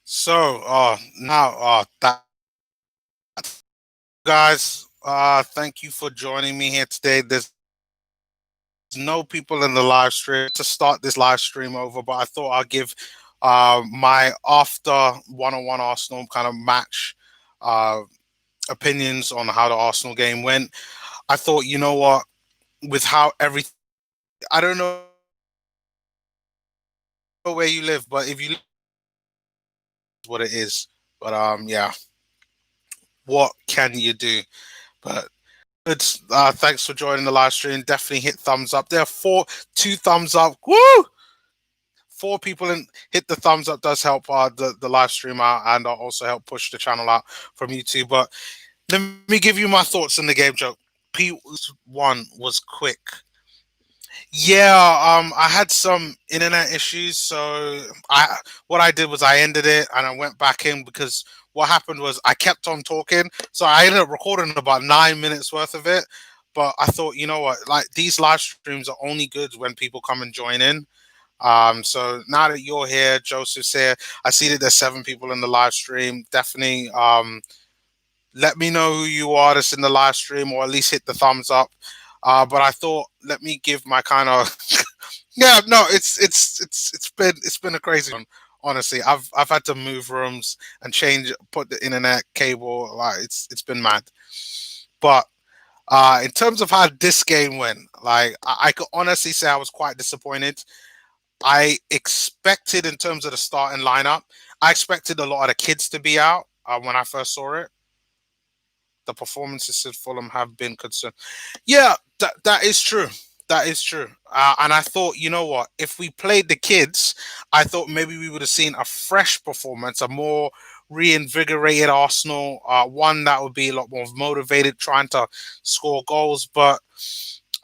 So, now, that guys, thank you for joining me here today. There's no people in the live stream to start this live stream over, but I thought I'll give my after one-on-one Arsenal kind of match uh opinions on how the Arsenal game went. I thought, you know what, with how everything, I don't know where you live, but if you live, what it is. But yeah, what can you do? But it's thanks for joining the live stream. Definitely hit thumbs up. There are two thumbs up. Woo! Four people in hit the thumbs up does help the live stream out and also help push the channel out from YouTube. But let me give you my thoughts on the game, Joe. P1 was quick. Yeah, I had some internet issues, so what I did was I ended it and I went back in because what happened was I kept on talking, so I ended up recording about 9 minutes worth of it. But I thought, you know what, like these live streams are only good when people come and join in. So now that you're here, Joseph's here, I see that there's 7 people in the live stream. Definitely, let me know who you are that's in the live stream, or at least hit the thumbs up. But I thought, let me give my kind of yeah, no, it's been a crazy one. Honestly, I've had to move rooms and change, put the internet cable. Like it's been mad. But in terms of how this game went, like I could honestly say I was quite disappointed. I expected, in terms of the starting lineup, I expected a lot of the kids to be out when I first saw it. The performances at Fulham have been concerned. Yeah, that is true. That is true. And I thought, you know what? If we played the kids, I thought maybe we would have seen a fresh performance, a more reinvigorated Arsenal, one that would be a lot more motivated, trying to score goals. But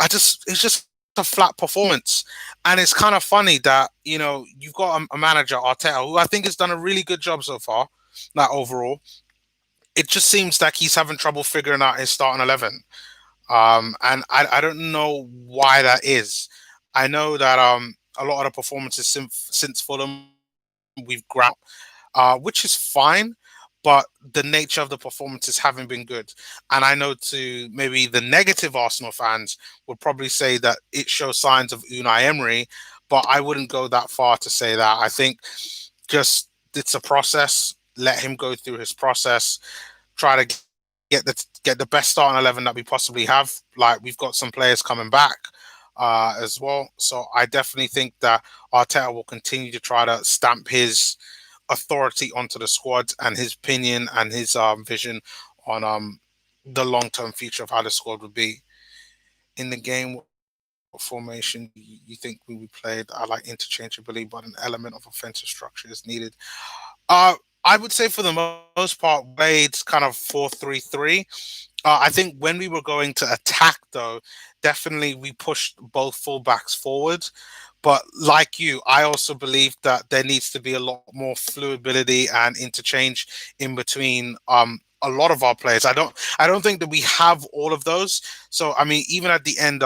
it's just a flat performance. And it's kind of funny that, you've got a manager, Arteta, who I think has done a really good job so far, like overall. It just seems like he's having trouble figuring out his starting 11. And I don't know why that is. I know that a lot of the performances since Fulham we've grabbed, which is fine, but the nature of the performances haven't been good. And I know, to maybe the negative Arsenal fans would probably say that it shows signs of Unai Emery, but I wouldn't go that far to say that. I think just it's a process. Let him go through his process. Try to get the best starting 11 that we possibly have. Like, we've got some players coming back as well, so I definitely think that Arteta will continue to try to stamp his authority onto the squad and his opinion and his vision on the long-term future of how the squad would be in the game. What formation you think we would play? I like interchangeably, but an element of offensive structure is needed. Uh, I would say for the most part, Wade's kind of 4-3-3. I think when we were going to attack, though, definitely we pushed both fullbacks forward. But like you, I also believe that there needs to be a lot more fluidity and interchange in between a lot of our players. I don't think that we have all of those. So I mean, even at the end,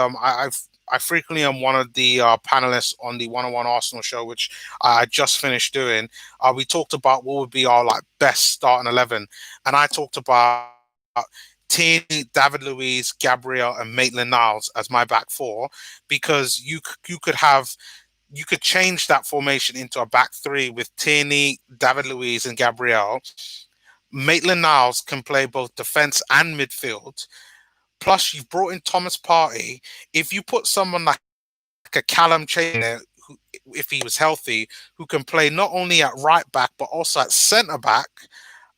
I frequently am one of the panelists on the one-on-one Arsenal show, which I just finished doing. We talked about what would be our like best starting 11, and I talked about Tierney, David Luiz, Gabriel, and Maitland-Niles as my back four, because you could change that formation into a back three with Tierney, David Luiz, and Gabriel. Maitland-Niles can play both defense and midfield. Plus, you've brought in Thomas Partey. If you put someone like a Callum Chambers there, who, if he was healthy, who can play not only at right back but also at centre back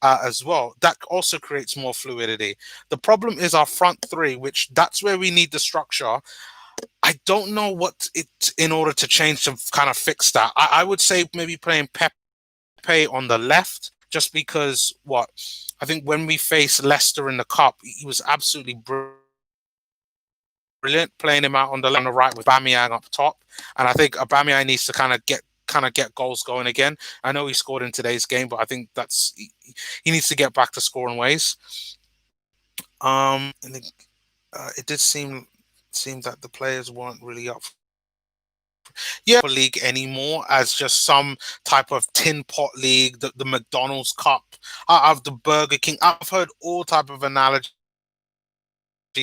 as well, that also creates more fluidity. The problem is our front three, which that's where we need the structure. I don't know what it in order to change to kind of fix that. I would say maybe playing Pepe on the left, just because what I think when we faced Leicester in the cup, he was absolutely brilliant playing him out on the left and the right with Aubameyang up top. And I think Aubameyang needs to kind of get goals going again. I know he scored in today's game, but I think he needs to get back to scoring ways. And it did seem that the players weren't really up yeah, league anymore as just some type of tin pot league, the McDonald's Cup, of the Burger King. I've heard all type of analogies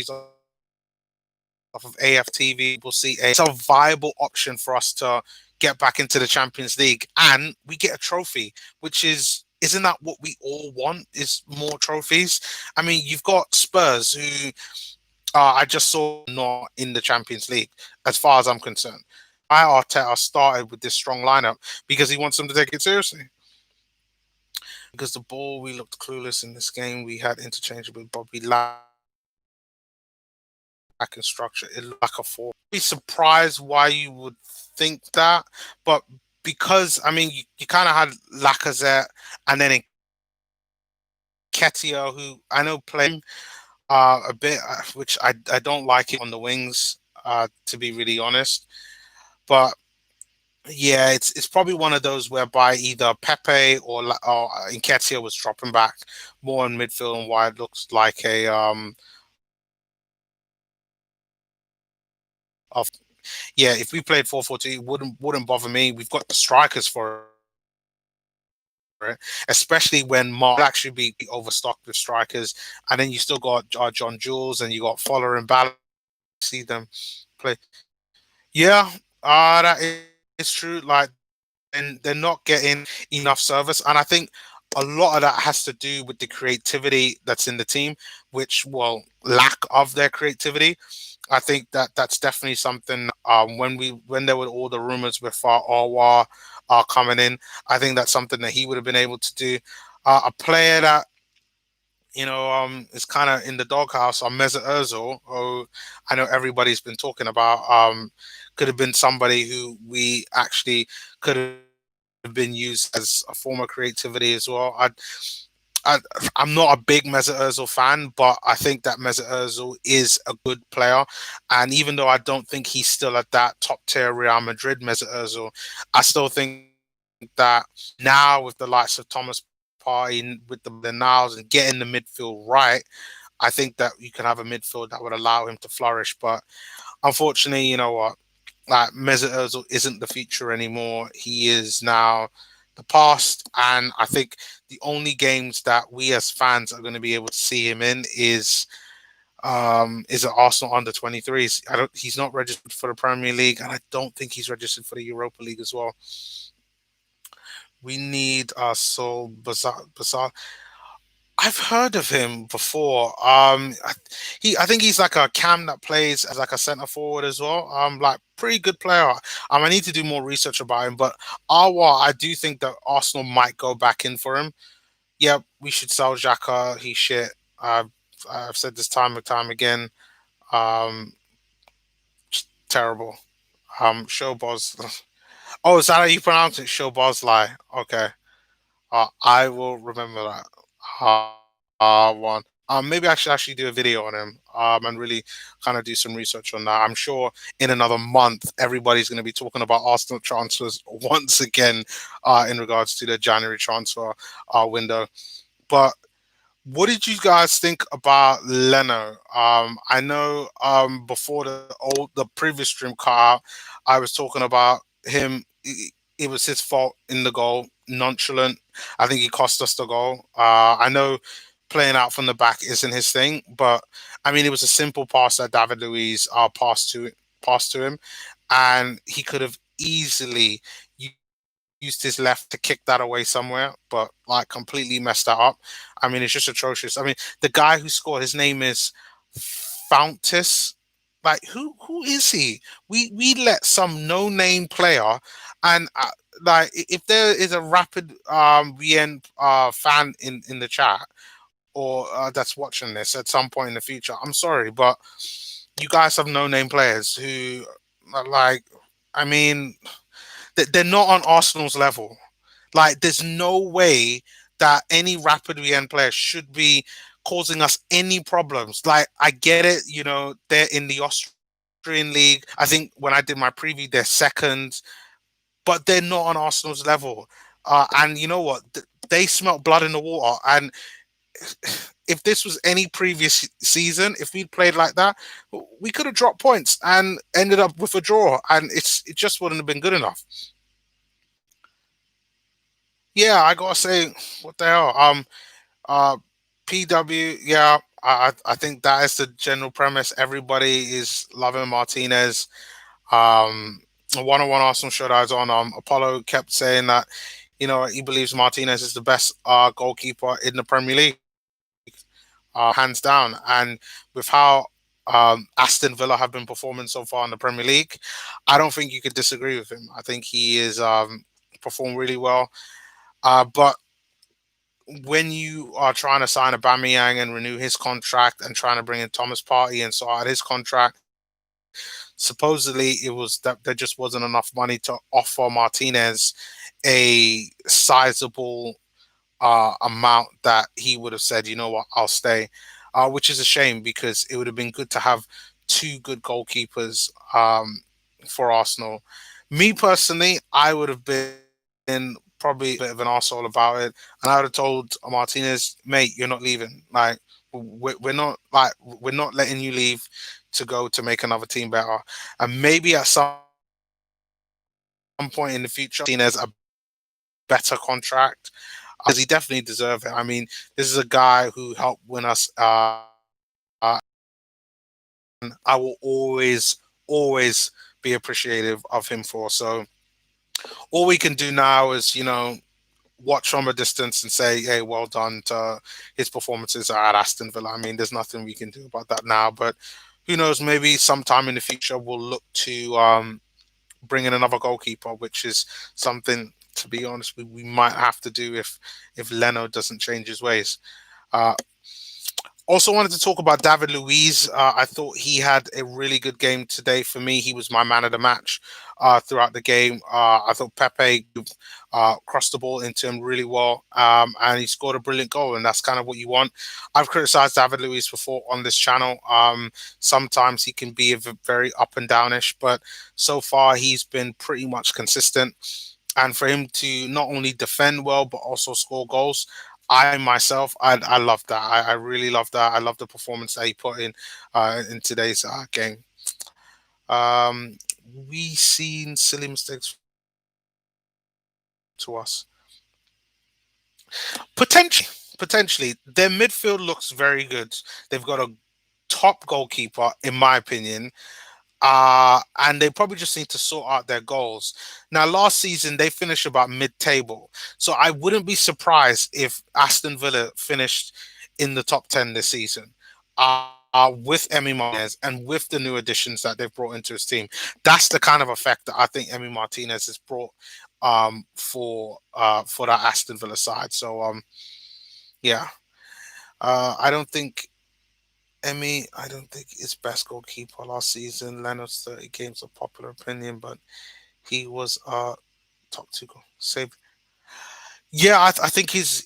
off of AFTV. We'll see it's a viable option for us to get back into the Champions League, and we get a trophy, which isn't that what we all want? Is more trophies? I mean, you've got Spurs, who I just saw not in the Champions League, as far as I'm concerned. I Arteta started with this strong lineup because he wants them to take it seriously. Because the ball, we looked clueless in this game. We had interchangeable Bobby lack in structure. It looked like a four. Be surprised why you would think that, but because I mean, you kind of had Lacazette and then Nketiah, who I know playing a bit, which I don't like it on the wings, to be really honest. But yeah, it's probably one of those whereby either Pepe or Nketiah was dropping back more in midfield, and why it looks like a of yeah. If we played 4-4-2, it wouldn't bother me. We've got the strikers for it, especially when Mark actually be overstocked with strikers, and then you still got John Jules and you got Fowler and Ballard. See them play. Yeah, that is true. Like, and they're not getting enough service, and I think a lot of that has to do with the creativity that's in the team, which well, lack of their creativity. I think that's definitely something. When there were all the rumors with Awa coming in, I think that's something that he would have been able to do. A player that is kind of in the doghouse on Mesut Ozil, who I know everybody's been talking about. Could have been somebody who we actually could have been used as a form of creativity as well. I'm not a big Mesut Ozil fan, but I think that Mesut Ozil is a good player. And even though I don't think he's still at that top tier Real Madrid Mesut Ozil, I still think that now with the likes of Thomas Partey, with the nows and getting the midfield right, I think that you can have a midfield that would allow him to flourish. But unfortunately, you know what? Like Mesut Ozil isn't the future anymore. He is now the past, and I think the only games that we as fans are going to be able to see him in is an Arsenal under 23s. He's not registered for the Premier League, and I don't think he's registered for the Europa League as well. We need Sol Bazar. I've heard of him before. I think he's like a cam that plays as like a centre forward as well. Like pretty good player. I need to do more research about him. But Awa, I do think that Arsenal might go back in for him. Yeah, we should sell Xhaka. He's shit. I've said this time and time again. Um, Terrible. Showboz. Oh, is that how you pronounce it? Showboz. Okay. I will remember that. One. Maybe I should actually do a video on him. And really kind of do some research on that. I'm sure in another month everybody's going to be talking about Arsenal transfers once again, in regards to the January transfer window. But what did you guys think about Leno? I know before the previous stream cut out, I was talking about him. It was his fault in the goal, nonchalant. I think he cost us the goal. I know playing out from the back isn't his thing, but I mean it was a simple pass that David Luiz passed to him, and he could have easily used his left to kick that away somewhere, but like completely messed that up. I mean, it's just atrocious. I mean, the guy who scored, his name is Fountis. Like, who is he? We let some no name player, and like if there is a Rapid Wien fan in the chat or that's watching this at some point in the future, I'm sorry, but you guys have no name players who are like, I mean, they're not on Arsenal's level. Like, there's no way that any Rapid Wien player should be causing us any problems. Like, I get it, they're in the Austrian league. I think when I did my preview, they're second, but they're not on Arsenal's level. And you know what? They smelt blood in the water. And if this was any previous season, if we'd played like that, we could have dropped points and ended up with a draw, and it just wouldn't have been good enough. Yeah, I gotta say, what the hell? Uh, PW. Yeah, I think that is the general premise. Everybody is loving Martinez. Um, a one-on-one Arsenal show that I was on, Apollo kept saying that, he believes Martinez is the best goalkeeper in the Premier League, hands down. And with how Aston Villa have been performing so far in the Premier League, I don't think you could disagree with him. I think he is performed really well. But when you are trying to sign a Aubameyang and renew his contract and trying to bring in Thomas Partey and sort out his contract, supposedly it was that there just wasn't enough money to offer Martinez a sizable amount that he would have said, you know what, I'll stay, which is a shame because it would have been good to have two good goalkeepers for Arsenal. Me personally, I would have been probably a bit of an arsehole about it, and I would have told Martinez, mate, you're not leaving. Like we're not letting you leave to go to make another team better, and maybe at some point in the future, Martinez a better contract because he definitely deserves it. I mean, this is a guy who helped win us. And I will always be appreciative of him for. So all we can do now is, watch from a distance and say, hey, well done to his performances at Aston Villa. I mean, there's nothing we can do about that now, but who knows? Maybe sometime in the future we'll look to bring in another goalkeeper, which is something, to be honest, we might have to do if Leno doesn't change his ways. Uh, Also wanted to talk about David Luiz. I thought he had a really good game today. For me, he was my man of the match throughout the game. I thought Pepe crossed the ball into him really well, and he scored a brilliant goal, and that's kind of what you want. I've criticized David Luiz before on this channel. Sometimes he can be very up and downish, but so far he's been pretty much consistent. And for him to not only defend well but also score goals, I myself, I love that. I really love that. I love the performance that he put in today's game. Um, we seen silly mistakes to us. Potentially, their midfield looks very good. They've got a top goalkeeper, in my opinion. And they probably just need to sort out their goals. Now, last season they finished about mid-table, so I wouldn't be surprised if Aston Villa finished in the top 10 this season. With Emi Martinez and with the new additions that they've brought into his team, that's the kind of effect that I think Emi Martinez has brought for that Aston Villa side. So yeah, I don't think I don't think his best goalkeeper last season. Leno's 30 games of popular opinion, but he was top two goal save. Yeah, I think his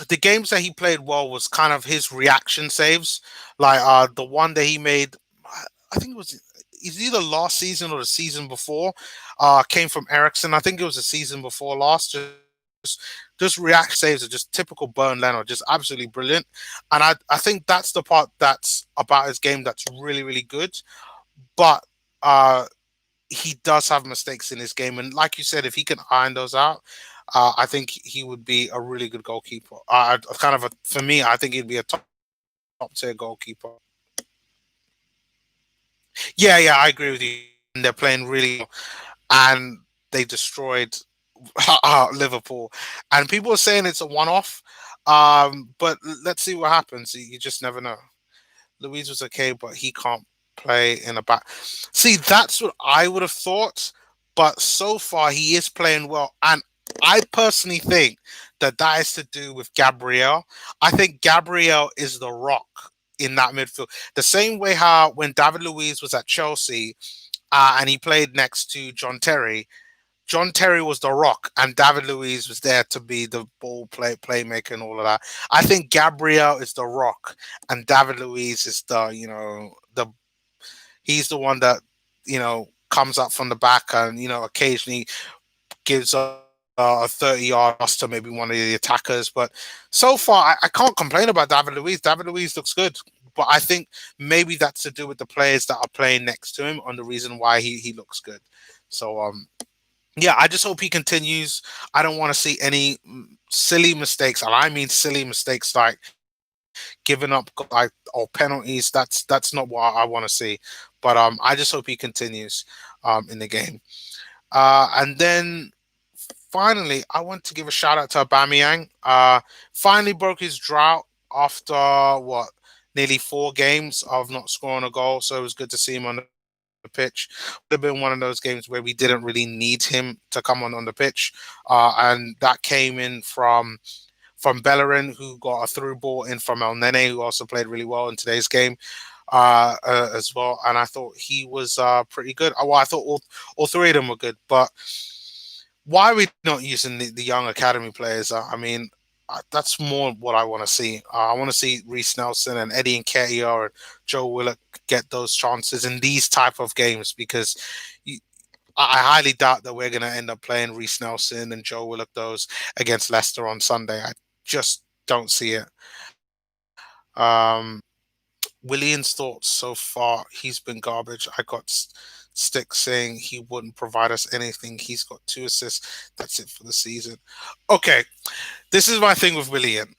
the games that he played well was kind of his reaction saves, like the one that he made. I think it was either last season or the season before. Came from Ericsson. I think it was the season before last. Just react saves are just typical Bernd Leno, just absolutely brilliant. And I think that's the part that's about his game that's really, really good. But he does have mistakes in his game. And like you said, if he can iron those out, I think he would be a really good goalkeeper. For me, I think he'd be a top tier goalkeeper. Yeah, I agree with you. And they're playing really well. And they destroyed Liverpool, and people are saying it's a one-off. But let's see what happens. You just never know. Louise was okay, but he can't play in a back. See, that's what I would have thought. But so far, he is playing well, and I personally think that that is to do with Gabriel. I think Gabriel is the rock in that midfield. The same way how when David Luiz was at Chelsea, and he played next to John Terry. John Terry was the rock, and David Luiz was there to be the ball playmaker and all of that. I think Gabriel is the rock, and David Luiz is the he's the one that comes up from the back and occasionally gives a 30-yard loss to maybe one of the attackers. But so far, I can't complain about David Luiz. David Luiz looks good. But I think maybe that's to do with the players that are playing next to him on the reason why he looks good. So, yeah, I just hope he continues. I don't want to see any silly mistakes, and I mean silly mistakes like giving up like or penalties. That's not what I want to see. But I just hope he continues in the game. And then finally, I want to give a shout out to Aubameyang. Finally broke his drought after what nearly 4 games of not scoring a goal. So it was good to see him on the pitch. Would have been one of those games where we didn't really need him to come on the pitch, and that came in from Bellerin, who got a through ball in from El Nene, who also played really well in today's game as well. And I thought he was pretty good. Well, I thought all three of them were good, but why are we not using the young academy players? I mean, that's more what I want to see. I want to see Reece Nelson and Eddie Nketiah and Joe Willock get those chances in these type of games because you, I highly doubt that we're going to end up playing Reece Nelson and Joe Willock those against Leicester on Sunday. I just don't see it. Willian's thoughts so far, he's been garbage. I got Stick saying he wouldn't provide us anything. He's got 2 assists. That's it for the season. Okay, this is my thing with Willian.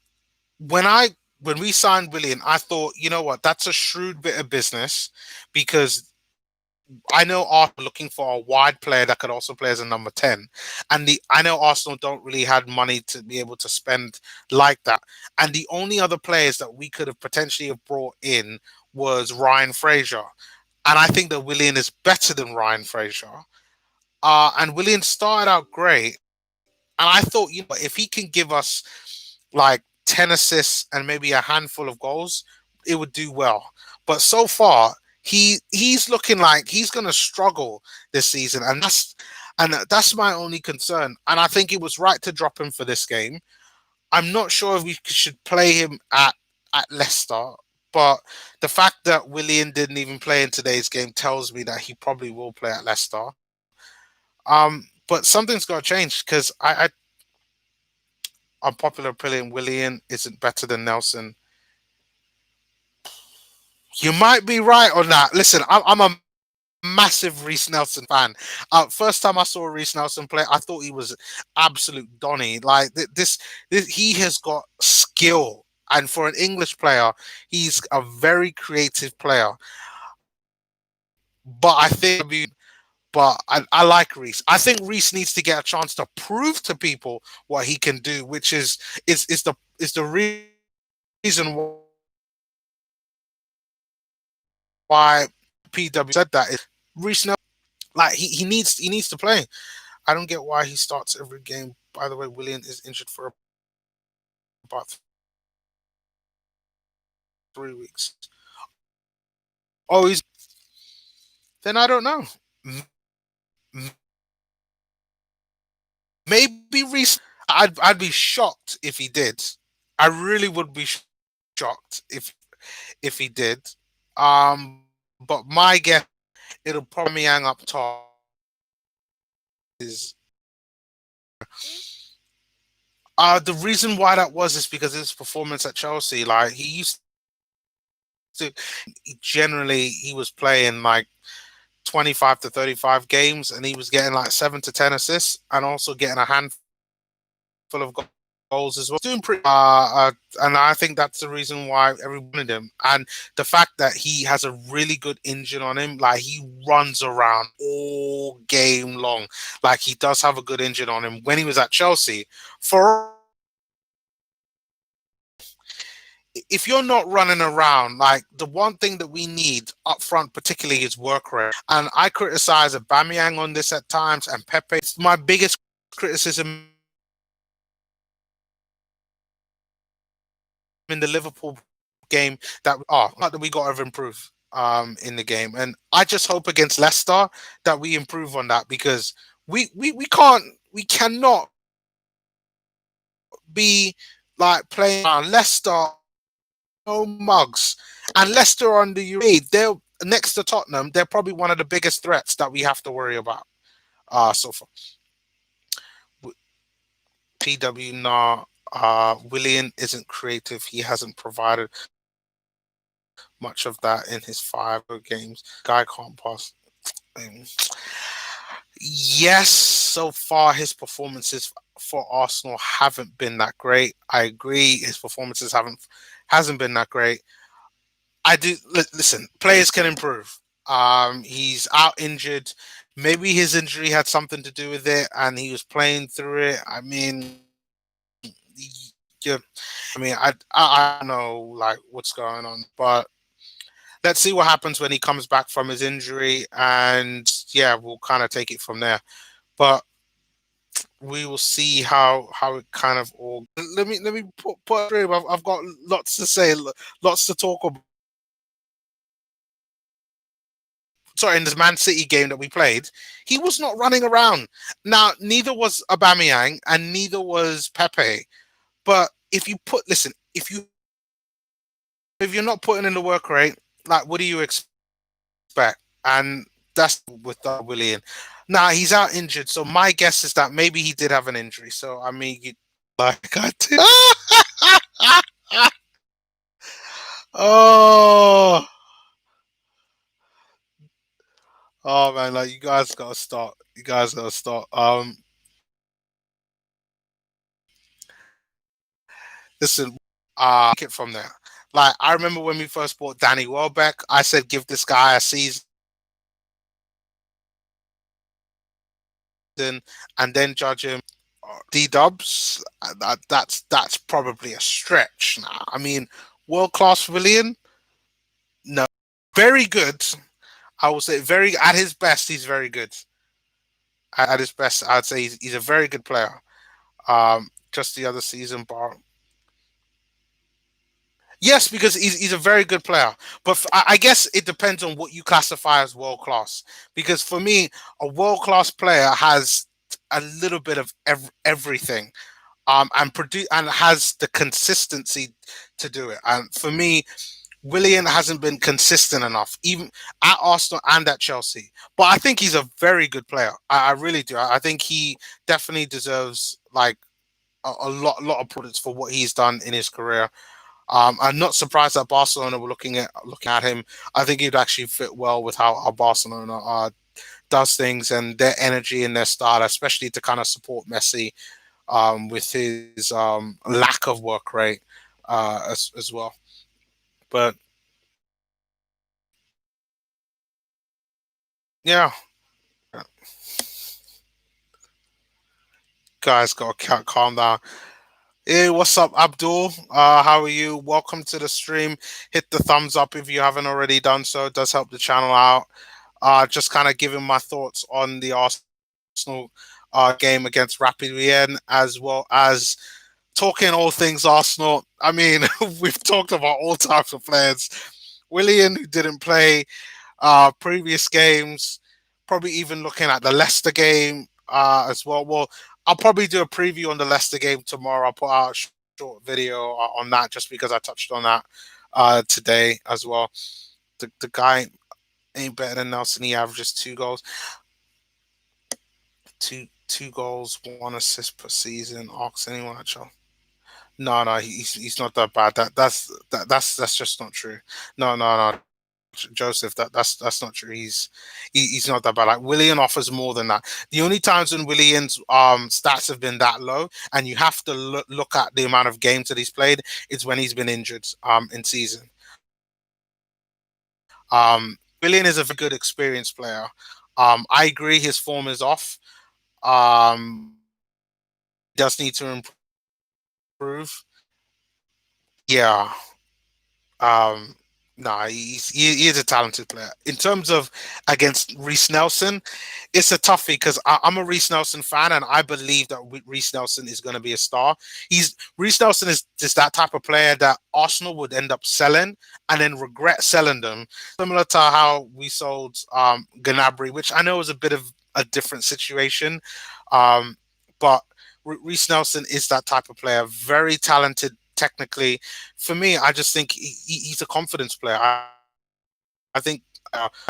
When we signed Willian, I thought, you know what, that's a shrewd bit of business because I know Arsenal looking for a wide player that could also play as a number 10. And I know Arsenal don't really have money to be able to spend like that. And the only other players that we could have potentially have brought in was Ryan Fraser. And I think that Willian is better than Ryan Fraser. And Willian started out great. And I thought, you know, if he can give us like 10 assists and maybe a handful of goals, it would do well. But so far, he's looking like he's going to struggle this season, and that's my only concern. And I think it was right to drop him for this game. I'm not sure if we should play him at Leicester, but the fact that Willian didn't even play in today's game tells me that he probably will play at Leicester. But something's got to change because unpopular opinion, Willian isn't better than Nelson. You might be right on that. Listen, I'm a massive Reece Nelson fan. First time I saw Reece Nelson play, I thought he was absolute Donny. Like this, he has got skill, and for an English player, he's a very creative player. But I think, but I like Reece. I think Reece needs to get a chance to prove to people what he can do, which is the reason why PW said that is Reece Nelson. Like he needs to play. I don't get why he starts every game. By the way, Willian is injured for about 3 weeks. Oh, he's then I don't know. Maybe Reece. I'd be shocked if he did. I really would be shocked if he did. But my guess it'll probably hang up top is the reason why that was is because of his performance at Chelsea. Like he used to generally he was playing like 25 to 35 games and he was getting like 7 to 10 assists and also getting a handful of goals as well. Doing pretty and I think that's the reason why everyone wanted him. And the fact that he has a really good engine on him, like he runs around all game long. Like he does have a good engine on him. When he was at Chelsea, for if you're not running around, like the one thing that we need up front, particularly, is work rate. And I criticize Aubameyang on this at times, and Pepe. It's my biggest criticism in the Liverpool game that we got to improve in the game. And I just hope against Leicester that we improve on that because we cannot be like playing Leicester. No mugs. And Leicester on the Europa, they're next to Tottenham. They're probably one of the biggest threats that we have to worry about so far. PW, nah. Willian isn't creative. He hasn't provided much of that in his 5 games. Guy can't pass. Um, yes, so far his performances for Arsenal haven't been that great. I agree, his performances hasn't been that great. I do listen. Players can improve. He's out injured. Maybe his injury had something to do with it, and he was playing through it. I mean, yeah. I mean, I don't know like what's going on, but let's see what happens when he comes back from his injury, and yeah, we'll kind of take it from there. But we will see how it kind of all. Let me put through. I've got lots to say, lots to talk about. Sorry, in this Man City game that we played, he was not running around. Now, neither was Aubameyang and neither was Pepe. But listen, if you're not putting in the work rate, like what do you expect? And that's with Willian. Now he's out injured, so my guess is that maybe he did have an injury. So I mean, like I did. Oh, oh man, like you guys gotta start. You guys gotta start. Listen, get from there. Like I remember when we first bought Danny Welbeck, I said give this guy a season and then judge him. D Dubs, that's probably a stretch. Nah, I mean, world class Willian, no, very good. I will say very at his best, he's very good. At his best, I'd say he's a very good player. Just the other season, bar. Yes, because he's a very good player. But I guess it depends on what you classify as world class. Because for me, a world class player has a little bit of everything, and produce and has the consistency to do it. And for me, Willian hasn't been consistent enough, even at Arsenal and at Chelsea. But I think he's a very good player. I really do. I think he definitely deserves like a lot of plaudits for what he's done in his career. I'm not surprised that Barcelona were looking at him. I think he'd actually fit well with how Barcelona does things and their energy and their style, especially to kind of support Messi with his lack of work rate as well. But yeah, guys, gotta calm down. Hey, what's up, Abdul? How are you? Welcome to the stream. Hit the thumbs up if you haven't already done so. It does help the channel out. Just kind of giving my thoughts on the Arsenal game against Rapid Wien, as well as talking all things Arsenal. I mean, we've talked about all types of players. Willian, who didn't play previous games, probably even looking at the Leicester game as well. Well, I'll probably do a preview on the Leicester game tomorrow. I'll put out a short video on that just because I touched on that today as well. The guy ain't better than Nelson. He averages 2 goals, two goals, 1 assist per season. Ask anyone at Chelsea. No, no, he's not that bad. That's just not true. No, no, no, Joseph. That's not true. He's not that bad. Like Willian offers more than that. The only times when Willian's stats have been that low, and you have to look at the amount of games that he's played, is when he's been injured in season. Willian is a very good experienced player. I agree his form is off. Does need to improve. Yeah. Um, nah, he is a talented player. In terms of against Reece Nelson, it's a toughie because I'm a Reece Nelson fan, and I believe that Reece Nelson is going to be a star. Reece Nelson is just that type of player that Arsenal would end up selling and then regret selling them, similar to how we sold Gnabry, which I know is a bit of a different situation, but Reece Nelson is that type of player, very talented technically. For me, I just think he's a confidence player. I think,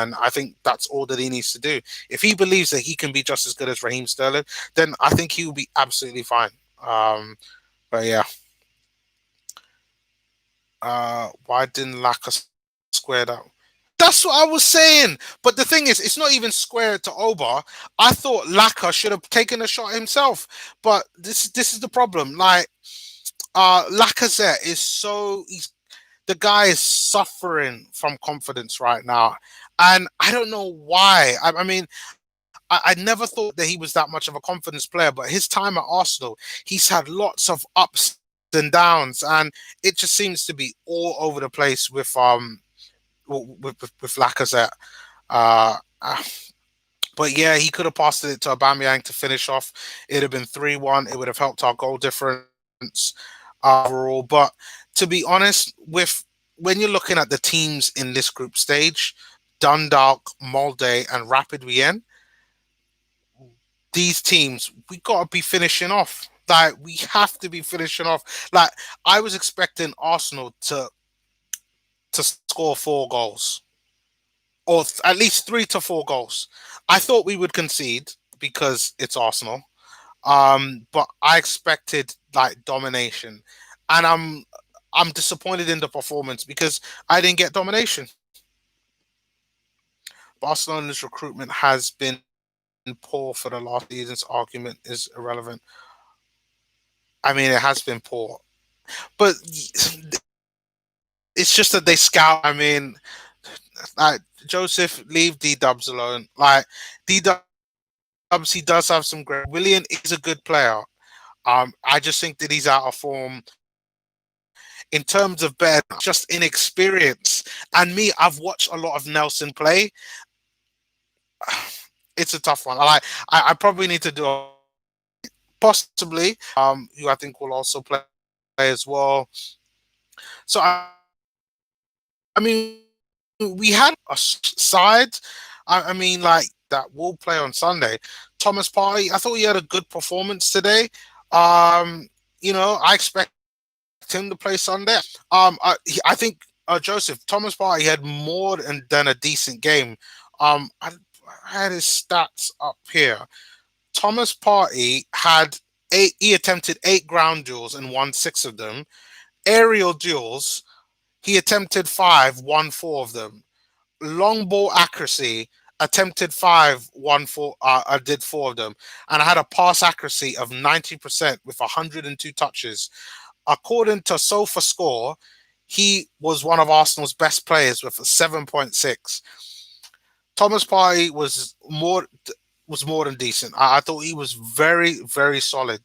and I think that's all that he needs to do. If he believes that he can be just as good as Raheem Sterling, then I think he will be absolutely fine. But yeah, why didn't Laka square that? That's what I was saying. But the thing is, it's not even square to Oba. I thought Laka should have taken a shot himself. But this is the problem. Like, Lacazette is the guy is suffering from confidence right now, and I don't know why. I mean, I never thought that he was that much of a confidence player, but his time at Arsenal, he's had lots of ups and downs, and it just seems to be all over the place with Lacazette. Uh, uh, but yeah, he could have passed it to Aubameyang to finish off. It'd have been 3-1. It would have helped our goal difference overall. But to be honest, with when you're looking at the teams in this group stage, Dundalk, Molde, and Rapid Wien, these teams, we gotta be finishing off. Like, we have to be finishing off. Like, I was expecting Arsenal to score 4 goals, or at least 3 to 4 goals. I thought we would concede because it's Arsenal. But I expected like domination, and I'm disappointed in the performance because I didn't get domination. Barcelona's recruitment has been poor for the last season's argument is irrelevant. I mean, it has been poor, but it's just that they scout. I mean, like, Joseph, leave D Dubs alone. Like, D Dubs, he does have some great. Willian is a good player. I just think that he's out of form in terms of just inexperience. And me, I've watched a lot of Nelson play. It's a tough one. I probably need to do possibly who I think will also play as well. So I mean, we had a side. I mean, like, that will play on Sunday. Thomas Partey, I thought he had a good performance today. Um, I expect him to play Sunday. I think Joseph Thomas Partey had more than a decent game. I had his stats up here. Thomas Partey had eight. He attempted 8 ground duels and won 6 of them. Aerial duels, he attempted 5, won 4 of them. Long ball accuracy, attempted 5, won 4. I did 4 of them, and I had a pass accuracy of 90% with 102 touches. According to SofaScore, he was one of Arsenal's best players with a 7.6. Thomas Partey was more than decent. I thought he was very, very solid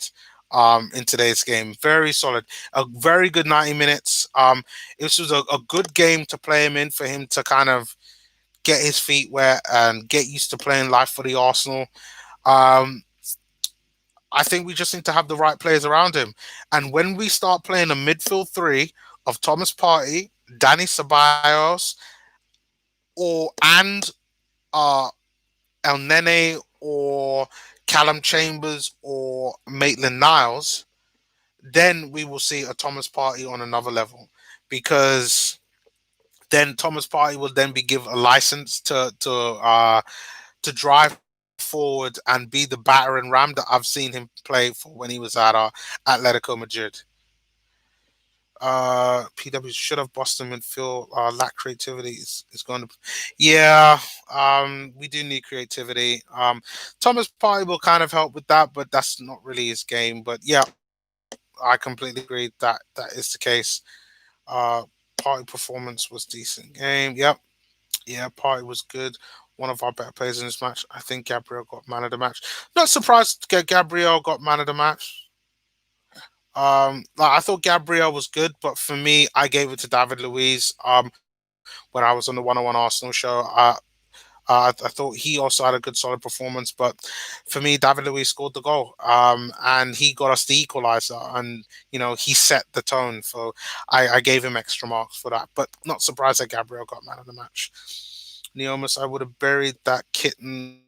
in today's game. Very solid. A very good 90 minutes. This was a good game to play him in, for him to kind of get his feet wet and get used to playing live for the Arsenal. Um, I think we just need to have the right players around him. And when we start playing a midfield 3 of Thomas Partey, Danny Ceballos, and El Nene or Callum Chambers or Maitland-Niles, then we will see a Thomas Partey on another level, because then Thomas Partey will then be given a license to drive forward and be the battering ram that I've seen him play for when he was at Atletico Madrid. PW should have Boston midfield. Lack creativity is going to. Yeah, we do need creativity. Thomas Partey will kind of help with that, but that's not really his game. But yeah, I completely agree that that is the case. Partey performance was decent game. Yep, yeah, Partey was good. One of our better players in this match. I think Gabriel got man of the match. Not surprised Gabriel got man of the match. Like, I thought Gabriel was good, but for me, I gave it to David Luiz. When I was on the 101 Arsenal show, I thought he also had a good, solid performance. But for me, David Luiz scored the goal, and he got us the equaliser, and he set the tone. So I gave him extra marks for that. But not surprised that Gabriel got man of the match. Neomis, I would have buried that kitten,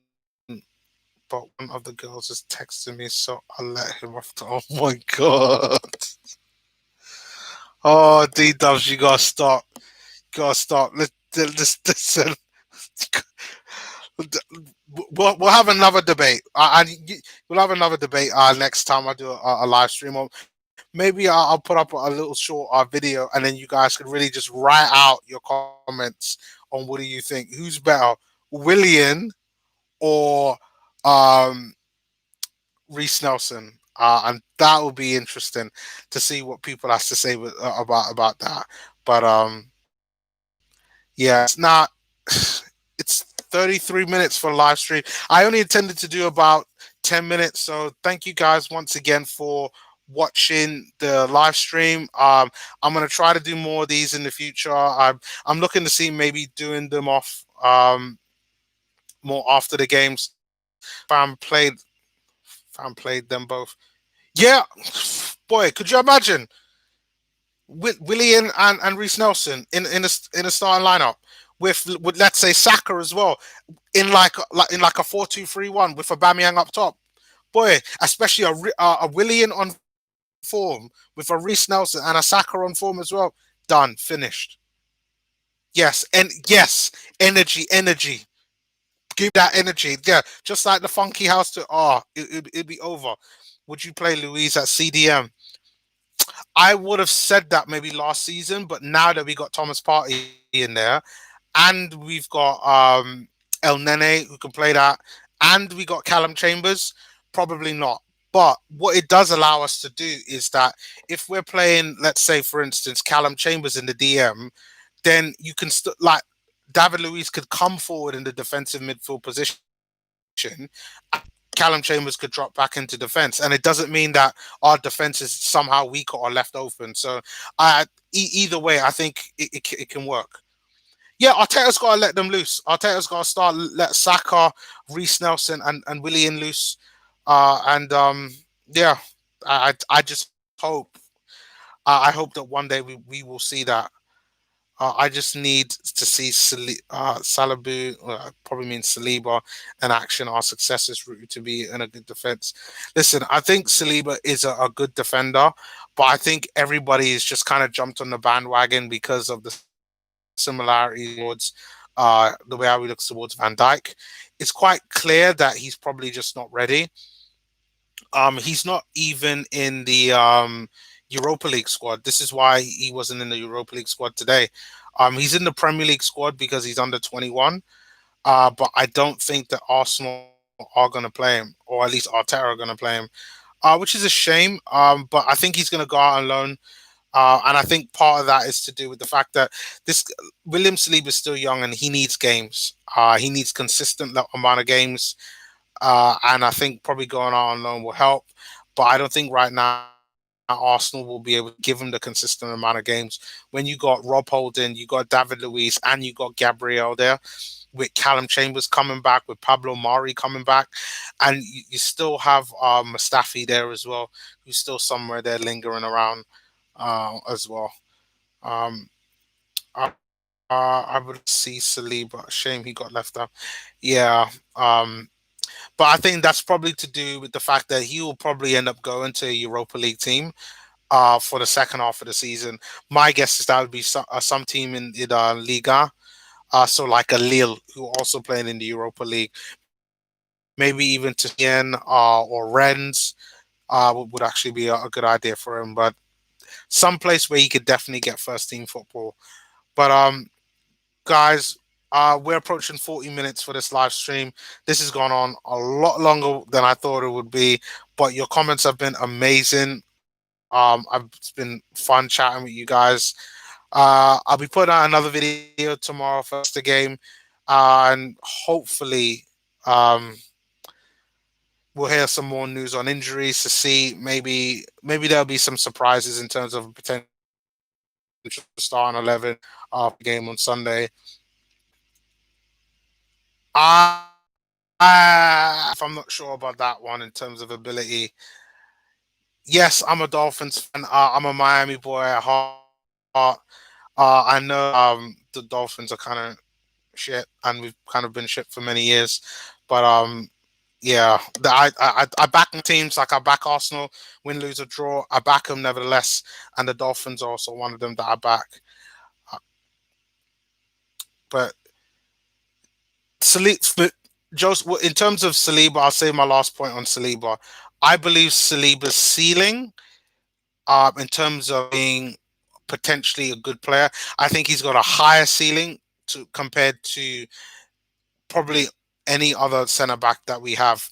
but one of the girls is texting me, so I'll let him off. Oh my god! Oh, D Dubs, you gotta stop. Gotta stop. Listen. we'll have another debate. We'll have another debate next time I do a live stream. Or maybe I'll put up a little short video, and then you guys could really just write out your comments on what do you think, who's better, Willian or um, Reece Nelson. And that will be interesting to see what people have to say about that. But yeah, it's not. It's 33 minutes for live stream. I only intended to do about 10 minutes. So thank you guys once again for watching the live stream. I'm gonna try to do more of these in the future. I'm looking to see maybe doing them off more after the games. Fam played them both. Yeah, boy, could you imagine Willian and Reece Nelson in a starting lineup with let's say Saka as well in like a 4-2-3-1 with Aubameyang up top. Boy, especially a Willian on form with a Reece Nelson and a Saka on form as well. Done, finished. Yes, and yes, energy. Give that energy. Yeah, just like the funky house to it'd be over. Would you play Luiz at CDM? I would have said that maybe last season, but now that we got Thomas Partey in there, and we've got El Nene who can play that, and we got Callum Chambers, probably not. But what it does allow us to do is that if we're playing, let's say, for instance, Callum Chambers in the DM, then you can like David Luiz could come forward in the defensive midfield position. Callum Chambers could drop back into defense, and it doesn't mean that our defense is somehow weaker or left open. So, either way, I think it can work. Yeah, Arteta's got to let them loose. Arteta's got to let Saka, Reece Nelson, and Willian loose. Yeah, I just hope. I hope that one day we will see that. I just need to see Salibu, probably means Saliba, in action. Our successors route to be in a good defense. Listen, I think Saliba is a good defender, but I think everybody has just kind of jumped on the bandwagon because of the similarities towards the way how he looks towards Van Dijk. It's quite clear that he's probably just not ready. He's not even in the Europa League squad. This is why he wasn't in the Europa League squad today. He's in the Premier League squad because he's under 21. But I don't think that Arsenal are going to play him, or at least Arteta are going to play him, which is a shame. But I think he's going to go out on loan. And I think part of that is to do with the fact that this William Saliba is still young and he needs games. He needs consistent amount of games. And I think probably going out on loan will help. But I don't think right now Arsenal will be able to give him the consistent amount of games. When you got Rob Holding, you got David Luiz, and you got Gabriel there, with Callum Chambers coming back, with Pablo Mari coming back, and you still have Mustafi there as well, who's still somewhere there lingering around as well. Um, I would see Saliba. Shame he got left out. Yeah. But I think that's probably to do with the fact that he will probably end up going to a Europa League team for the second half of the season. My guess is that would be some team in Liga. So like a Lille, who are also playing in the Europa League. Maybe even to Tien or Rennes would actually be a good idea for him. But some place where he could definitely get first team football. But guys, we're approaching 40 minutes for this live stream. This has gone on a lot longer than I thought it would be, but your comments have been amazing. It's been fun chatting with you guys. I'll be putting out another video tomorrow for the game, and hopefully we'll hear some more news on injuries to see maybe there'll be some surprises in terms of potential starting 11 game on Sunday. If I'm not sure about that one in terms of ability. Yes, I'm a Dolphins fan. I'm a Miami boy at heart. I know the Dolphins are kind of shit, and we've kind of been shit for many years. But yeah, I back my teams. Like I back Arsenal, win, lose, or draw. I back them nevertheless, and the Dolphins are also one of them that I back. But Joseph, in terms of Saliba, I'll say my last point on Saliba. I believe Saliba's ceiling, in terms of being potentially a good player, I think he's got a higher ceiling to compared to probably any other centre back that we have.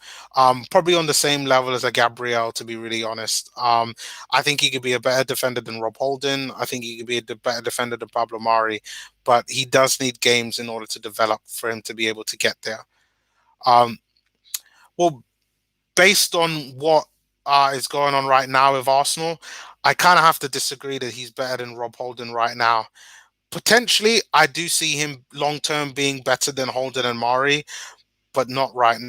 Probably on the same level as a Gabriel, to be really honest. I think he could be a better defender than Rob Holding. I think he could be a better defender than Pablo Mari, but he does need games in order to develop for him to be able to get there. Um, well, based on what is going on right now with Arsenal, I kind of have to disagree that he's better than Rob Holding right now. Potentially, I do see him long term being better than Holden and Mari, but not right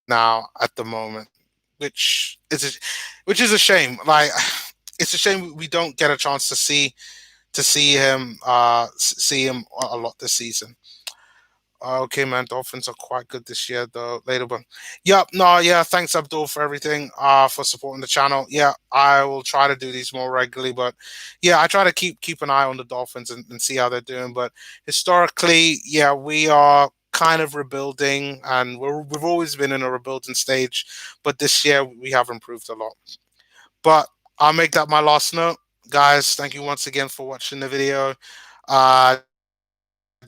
now at the moment, which is which is a shame. Like, it's a shame we don't get a chance to see him a lot this season. Okay, man. Dolphins are quite good this year, though. Later, but yeah, no, yeah. Thanks, Abdul, for everything. For supporting the channel. Yeah, I will try to do these more regularly. But yeah, I try to keep an eye on the Dolphins and see how they're doing. But historically, yeah, we are kind of rebuilding, and we've always been in a rebuilding stage. But this year we have improved a lot. But I'll make that my last note, guys. Thank you once again for watching the video.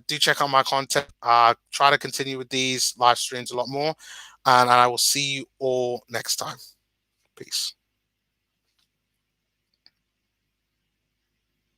Do check out my content. Try to continue with these live streams a lot more. And I will see you all next time. Peace.